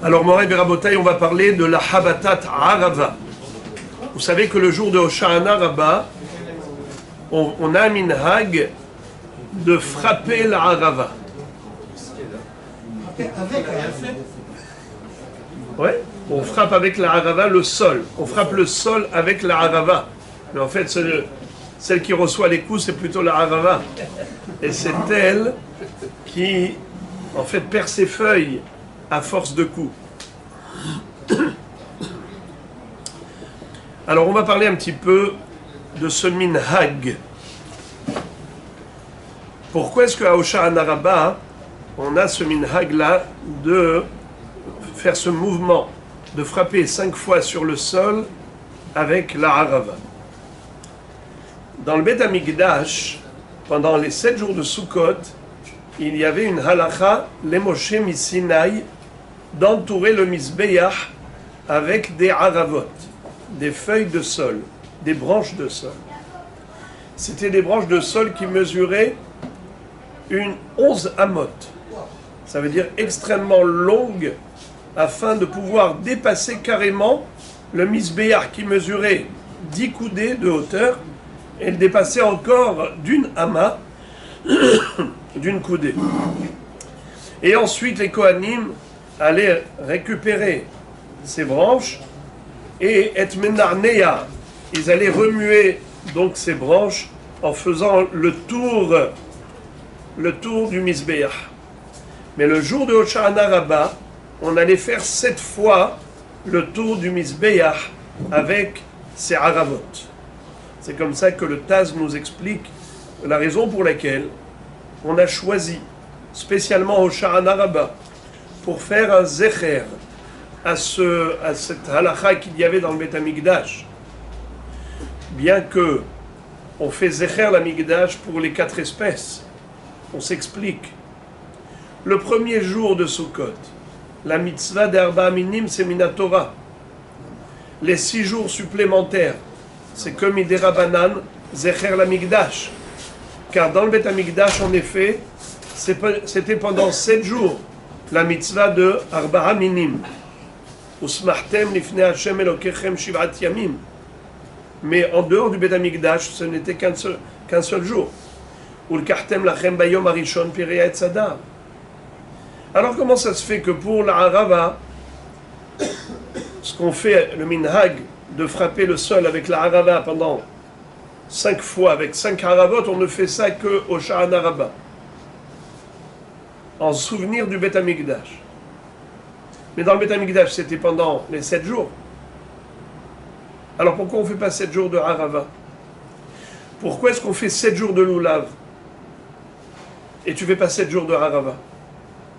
Alors, Moray Berabotaï, on va parler de la Habatat Arava. Vous savez que le jour de Hosha'ana Rabbah, on a un minhag de frapper la Arava. Ouais, on frappe avec la Arava le sol. On frappe le sol avec la Arava. Mais en fait, celle qui reçoit les coups, c'est plutôt la Arava. Et c'est elle qui, en fait, perd ses feuilles à force de coups. Alors, on va parler un petit peu de ce minhag. Pourquoi est-ce qu'à Hosha'ana Rabbah, on a ce minhag-là de faire ce mouvement, de frapper 5 fois sur le sol avec la Arava? Dans le Beth Amikdash, pendant les 7 jours de Sukkot, il y avait une halacha, les Moshe Misinaï, d'entourer le Mizbeach avec des Aravot, des feuilles de sol, des branches de sol. C'était des branches de sol qui mesuraient 11 amot. Ça veut dire extrêmement longue, afin de pouvoir dépasser carrément le Mizbeach qui mesurait 10 coudées de hauteur, et le dépasser encore d'une ama, d'une coudée. Et ensuite, les Kohanim allaient récupérer ces branches et et menarneya, ils allaient remuer donc ces branches en faisant le tour du Mizbeach. Mais le jour de Hosha'ana Rabbah, on allait faire 7 fois le tour du Mizbeach avec ces Aravot. C'est comme ça que le Taz nous explique la raison pour laquelle on a choisi spécialement Hosha'ana Rabbah pour faire un zecher à cette halakha qu'il y avait dans le Beth Amikdash. Bien que on fait zecher l'Amikdash pour les 4 espèces, on s'explique. Le premier jour de Sukkot, la mitzvah d'Arba Minim, c'est Minatora. Les 6 jours supplémentaires, c'est comme Midera Banan, zecher l'Amikdash. Car dans le Beth Amikdash, en effet, c'était pendant 7 jours la mitzvah de Arba Minim. Usmachtem lifnei Hashem Elokechem shivat yamim. Mais en dehors du Beth Amikdash, ce n'était qu'un seul jour. Ulkachtem lachem bayom arishon pireya et sadar. Alors comment ça se fait que pour la Arava, ce qu'on fait, le minhag, de frapper le sol avec la Arava pendant 5 fois, avec 5 Aravot, on ne fait ça que au Hosha'ana Rabbah, en souvenir du Beth Amikdash. Mais dans le Beth Amikdash, c'était pendant les 7 jours. Alors pourquoi on ne fait pas 7 jours de Arava? Pourquoi est-ce qu'on fait 7 jours de Lulav et tu ne fais pas 7 jours de Arava?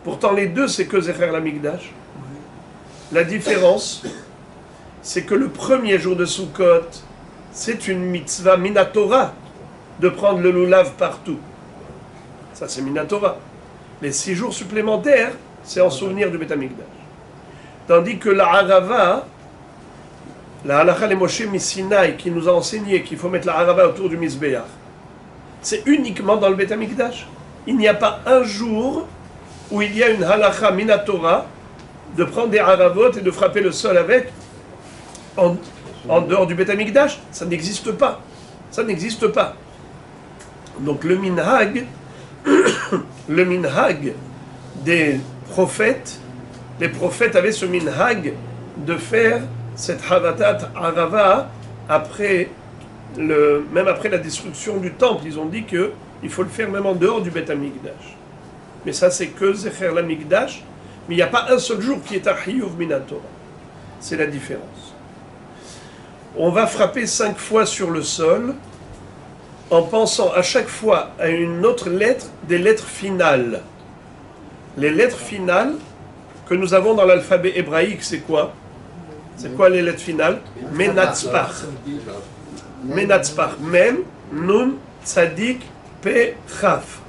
Pourtant les deux, c'est que Zecher l'Amikdash. La différence, c'est que le premier jour de Sukkot, c'est une mitzvah Minatora de prendre le Lulav partout. Ça, c'est Minatora. Les 6 jours supplémentaires, c'est en souvenir du Beth Amikdash. Tandis que la Arava, la halakha les Moshe Misinaï, qui nous a enseigné qu'il faut mettre la Arava autour du Mizbeach, c'est uniquement dans le Beth Amikdash. Il n'y a pas un jour où il y a une halakha Minatora de prendre des Aravot et de frapper le sol avec en dehors du Beth Amikdash. Ça n'existe pas. Ça n'existe pas. Donc le minhag des prophètes, les prophètes avaient ce minhag de faire cette Havatat Arava même après la destruction du temple. Ils ont dit qu'il faut le faire même en dehors du Beth Amikdash. Mais ça, c'est que Zecher l'Amikdash. Mais il n'y a pas un seul jour qui est un Chiyuv Minatora. C'est la différence. On va frapper 5 fois sur le sol en pensant à chaque fois à une autre lettre des lettres finales. Les lettres finales que nous avons dans l'alphabet hébraïque, c'est quoi? C'est quoi les lettres finales? Menatzpach. Menatzpach. Mem, Nun, Tzadik, Pe, Chaf.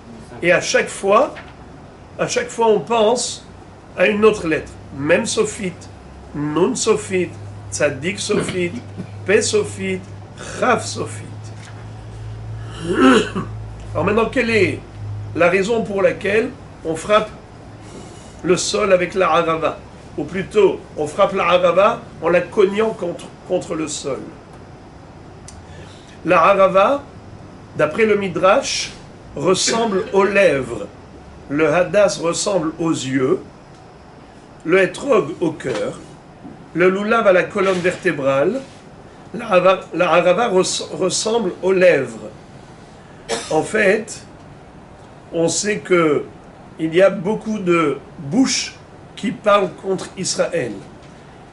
Et à chaque fois, on pense à une autre lettre. Mem Sophite, Nun Sophite, Tzadik Sophite, Pe Sophite, Chaf Sophite. Alors maintenant, quelle est la raison pour laquelle on frappe le sol avec la Arava? ou plutôt on frappe la harava en la cognant contre le sol. La harava, d'après le Midrash, ressemble aux lèvres, le hadas ressemble aux yeux, le etrog au cœur, le lulav à la colonne vertébrale, la harava ressemble aux lèvres. En fait, on sait qu'il y a beaucoup de bouches qui parlent contre Israël.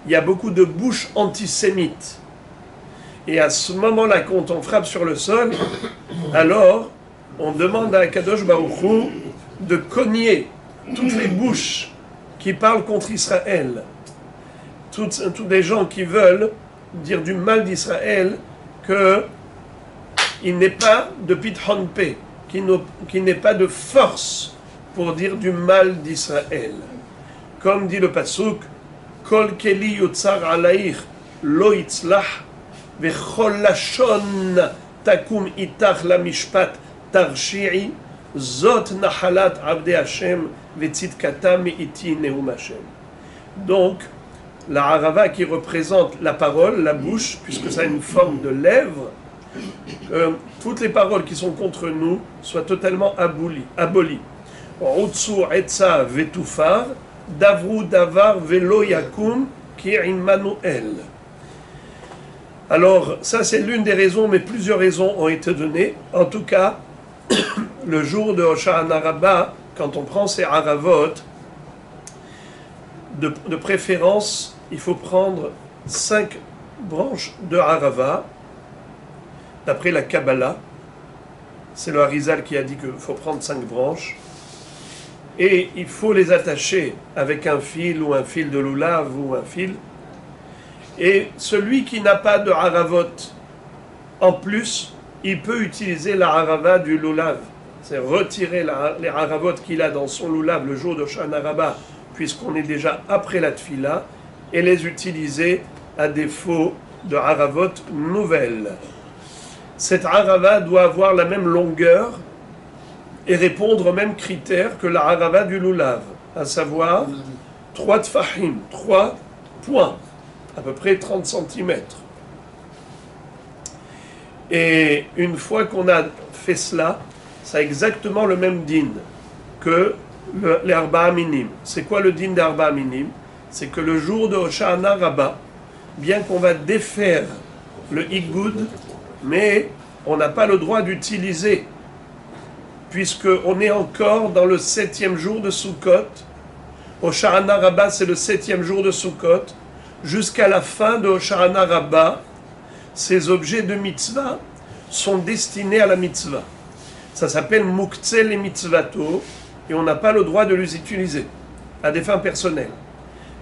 Il y a beaucoup de bouches antisémites. Et à ce moment-là, quand on frappe sur le sol, alors on demande à Kadosh Baruch Hu de cogner toutes les bouches qui parlent contre Israël. Tous les gens qui veulent dire du mal d'Israël, qu'il n'est pas de Pithon Peh, qu'il n'est pas de force pour dire du mal d'Israël. Comme dit le pasuk, Kol keli yotzar alaich lo yitzlach vechol lashon takum itach la mishpat tarshi'i zot nahalat avdei Hashem vetzidkata me'iti neum Hashem. Donc, la harava qui représente la parole, la bouche, puisque ça a une forme de lèvre, toutes les paroles qui sont contre nous soient totalement abolies. Utsu etza vetufar, davru davar velo yakum ki immanuel. Alors, ça c'est l'une des raisons, mais plusieurs raisons ont été données. En tout cas, le jour de Hoshana Rabbah, quand on prend ces haravot, de préférence, il faut prendre 5 branches de harava, d'après la Kabbalah. C'est le Harizal qui a dit qu'il faut prendre 5 branches. Et il faut les attacher avec un fil ou un fil de lulav ou un fil. Et celui qui n'a pas de haravot en plus, il peut utiliser la harava du lulav. C'est retirer les haravot qu'il a dans son lulav le jour de Hoshana Rabbah, puisqu'on est déjà après la tfila, et les utiliser à défaut de haravot nouvelles. Cette harava doit avoir la même longueur et répondre aux mêmes critères que la harava du lulav, à savoir 3 tfahim, 3 points, à peu près 30 cm. Et une fois qu'on a fait cela, ça a exactement le même din que les Arba'a Minim. C'est quoi le din des Arba'a Minim? C'est que le jour de Hoshana Rabbah, bien qu'on va défaire le Igoud, mais on n'a pas le droit d'utiliser, puisqu'on est encore dans le 7e jour de Sukkot. Hoshana Rabbah, c'est le 7e jour de Sukkot. Jusqu'à la fin de Hoshana Rabbah, ces objets de mitzvah sont destinés à la mitzvah. Ça s'appelle Muktzeh le mitzvato, et on n'a pas le droit de les utiliser à des fins personnelles.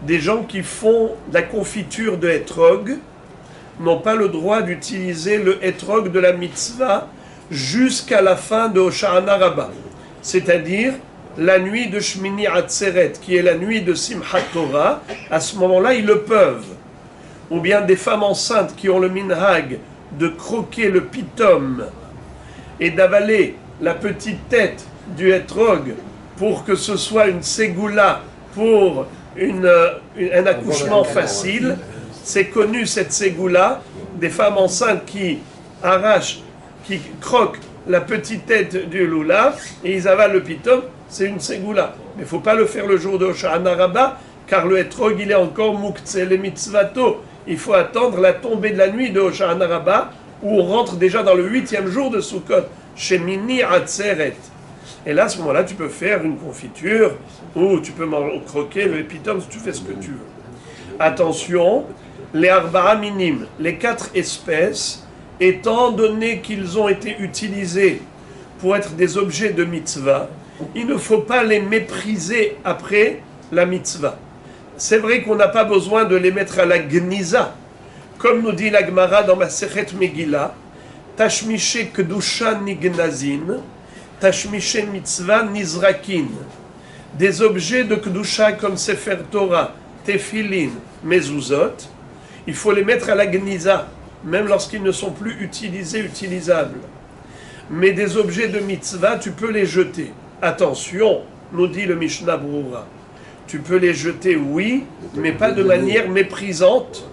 Des gens qui font de la confiture de etrog n'ont pas le droit d'utiliser le etrog de la mitzvah jusqu'à la fin de Hoshana Rabbah, c'est-à-dire la nuit de Shmini Atzeret, qui est la nuit de Simchat Torah. À ce moment-là, ils le peuvent. Ou bien des femmes enceintes qui ont le minhag de croquer le pitom et d'avaler la petite tête du etrog pour que ce soit une ségoula pour un accouchement facile. C'est connu, cette ségoula, des femmes enceintes qui arrachent, qui croquent la petite tête du lulav et ils avalent le pitom, c'est une ségoula. Mais il ne faut pas le faire le jour de Hoshana Rabbah, car le etrog, il est encore muktzeh le mitzvato. Il faut attendre la tombée de la nuit de Hoshana Rabbah, où on rentre déjà dans le 8e jour de Sukkot, Shemini Atzeret. Et là, à ce moment-là, tu peux faire une confiture, ou tu peux croquer le pitom, tu fais ce que tu veux. Attention, les Arba'a Minim, les 4 espèces, étant donné qu'ils ont été utilisés pour être des objets de mitzvah, il ne faut pas les mépriser après la mitzvah. C'est vrai qu'on n'a pas besoin de les mettre à la gniza, comme nous dit la Gemara dans Masechet Megillah, Tashmishe kedusha nignazin, Tashmishe mitzvah nizrakin. Des objets de kedusha comme Sefer Torah, Tefillin, Mezuzot, il faut les mettre à la gniza, même lorsqu'ils ne sont plus utilisables. Mais des objets de mitzvah, tu peux les jeter. Attention, nous dit le Mishnah Brura, tu peux les jeter, oui, mais pas de manière méprisante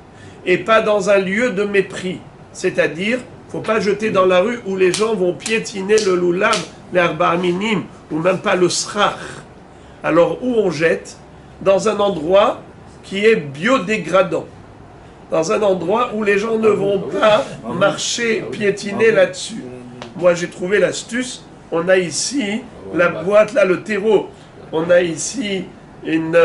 et pas dans un lieu de mépris. C'est-à-dire, il ne faut pas jeter dans la rue où les gens vont piétiner le loulav, l'herba minim, ou même pas le srach. Alors, où on jette? Dans un endroit qui est biodégradant. Dans un endroit où les gens ne vont pas marcher, piétiner là-dessus. Moi, j'ai trouvé l'astuce. On a ici la boîte, là, le terreau. On a ici comment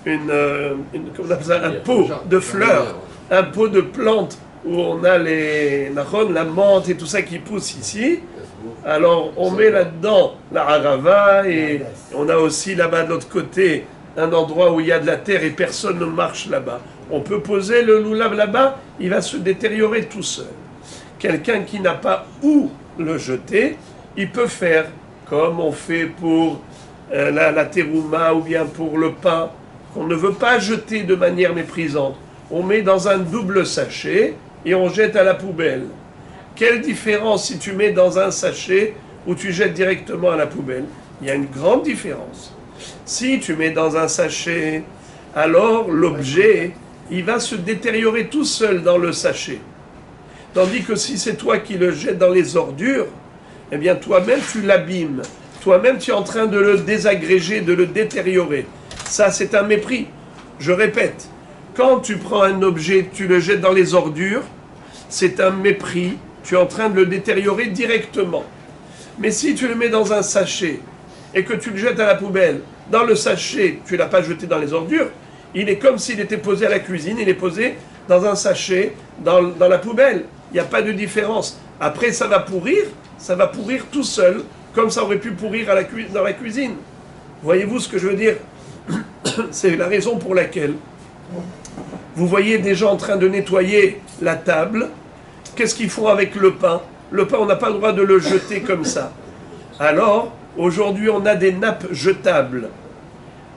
on appelle ça, un pot de fleurs, un pot de plantes où on a la menthe et tout ça qui pousse ici. Alors, on met là-dedans la harava et on a aussi là-bas de l'autre côté un endroit où il y a de la terre et personne ne marche là-bas. On peut poser le loulav là-bas, il va se détériorer tout seul. Quelqu'un qui n'a pas où le jeter, il peut faire comme on fait pour la terouma ou bien pour le pain, qu'on ne veut pas jeter de manière méprisante. On met dans un double sachet et on jette à la poubelle. Quelle différence si tu mets dans un sachet ou tu jettes directement à la poubelle? Il y a une grande différence. Si tu mets dans un sachet, alors l'objet, il va se détériorer tout seul dans le sachet. Tandis que si c'est toi qui le jettes dans les ordures, eh bien toi-même tu l'abîmes. Toi-même tu es en train de le désagréger, de le détériorer. Ça c'est un mépris. Je répète, quand tu prends un objet, tu le jettes dans les ordures, c'est un mépris. Tu es en train de le détériorer directement. Mais si tu le mets dans un sachet et que tu le jettes à la poubelle, dans le sachet, tu ne l'as pas jeté dans les ordures, il est comme s'il était posé à la cuisine, il est posé dans un sachet, dans la poubelle. Il n'y a pas de différence. Après, ça va pourrir tout seul, comme ça aurait pu pourrir dans la cuisine. Voyez-vous ce que je veux dire? C'est la raison pour laquelle vous voyez des gens en train de nettoyer la table. Qu'est-ce qu'ils font avec le pain? Le pain, on n'a pas le droit de le jeter comme ça. Alors, aujourd'hui, on a des nappes jetables,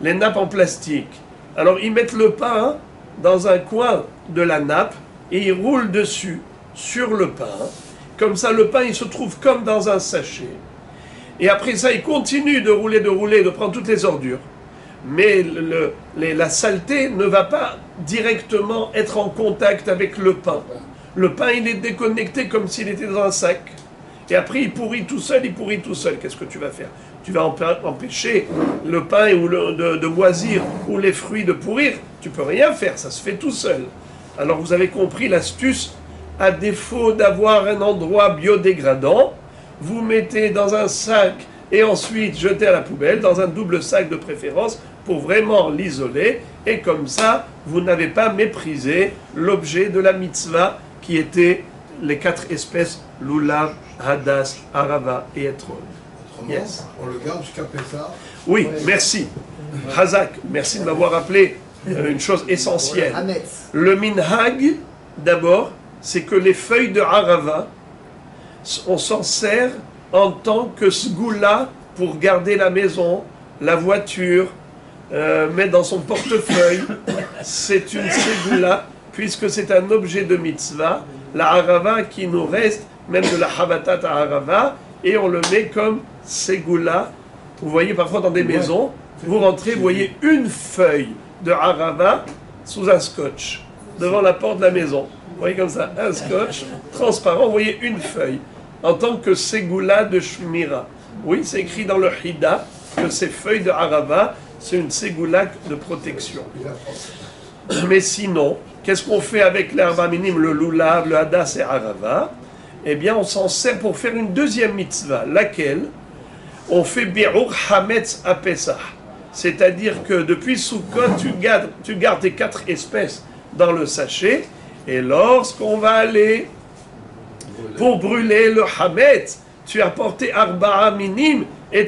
les nappes en plastique. Alors, ils mettent le pain dans un coin de la nappe et ils roulent dessus, sur le pain. Comme ça, le pain, il se trouve comme dans un sachet. Et après ça, ils continuent de rouler, de prendre toutes les ordures. Mais la saleté ne va pas directement être en contact avec le pain. Le pain, il est déconnecté comme s'il était dans un sac. Et après, il pourrit tout seul. Qu'est-ce que tu vas faire? Tu vas empêcher le pain de moisir ou les fruits de pourrir? Tu peux rien faire, ça se fait tout seul. Alors vous avez compris l'astuce. À défaut d'avoir un endroit biodégradant, vous mettez dans un sac et ensuite jetez à la poubelle, dans un double sac de préférence, pour vraiment l'isoler. Et comme ça, vous n'avez pas méprisé l'objet de la mitzvah qui était les 4 espèces, Lulav, Hadas, Arava et Etrol. Yes. On le garde jusqu'à Pessah. Oui, merci. Hazak, merci de m'avoir rappelé une chose essentielle. Le minhag, d'abord, c'est que les feuilles de Arava, on s'en sert en tant que sgoula pour garder la maison, la voiture, mettre dans son portefeuille. C'est une sgoula, puisque c'est un objet de mitzvah, la Arava qui nous reste, même de la Havatat à Arava, et on le met comme ségoula. Vous voyez parfois dans des maisons, vous rentrez, vous voyez une feuille de Arava sous un scotch, devant la porte de la maison. Vous voyez comme ça, un scotch transparent, vous voyez une feuille, en tant que ségoula de Shmira. Oui, c'est écrit dans le Hida que ces feuilles de Arava, c'est une ségoula de protection. Mais sinon, qu'est-ce qu'on fait avec l'herba minime, le lulav, le hadas et Arava? Eh bien, on s'en sert pour faire une deuxième mitzvah, laquelle on fait bi'ur hametz à Pessah. C'est-à-dire que depuis Sukkot, tu gardes tes 4 espèces dans le sachet, et lorsqu'on va aller pour brûler le hametz, tu as porté arba'a minim, et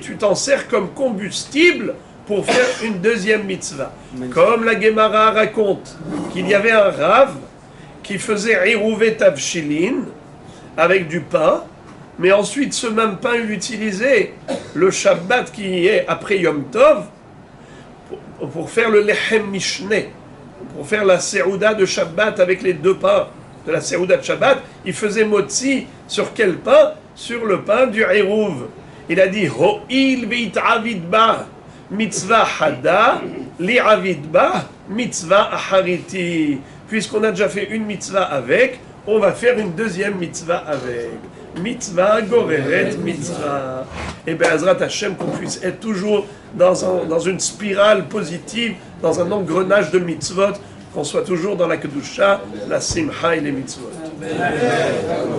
tu t'en sers comme combustible pour faire une deuxième mitzvah. Comme la Gemara raconte qu'il y avait un Rav qui faisait Irouvé Tavshilin avec du pain, mais ensuite ce même pain il utilisait le Shabbat qui est après Yom Tov pour faire le Lechem Mishneh, pour faire la Seouda de Shabbat avec les 2 pains de la Seouda de Shabbat. Il faisait motzi sur quel pain? Sur le pain du Irouv. Il a dit Ho'il ve'itavid ba, mitzvah hada, li'avid ba, mitzvah achariti. Puisqu'on a déjà fait une mitzvah avec, on va faire une deuxième mitzvah avec. Mitzvah goreret mitzvah. Et bien, Azrat Hashem, qu'on puisse être toujours dans une spirale positive, dans un engrenage de mitzvot, qu'on soit toujours dans la kedusha, la simcha et les mitzvot.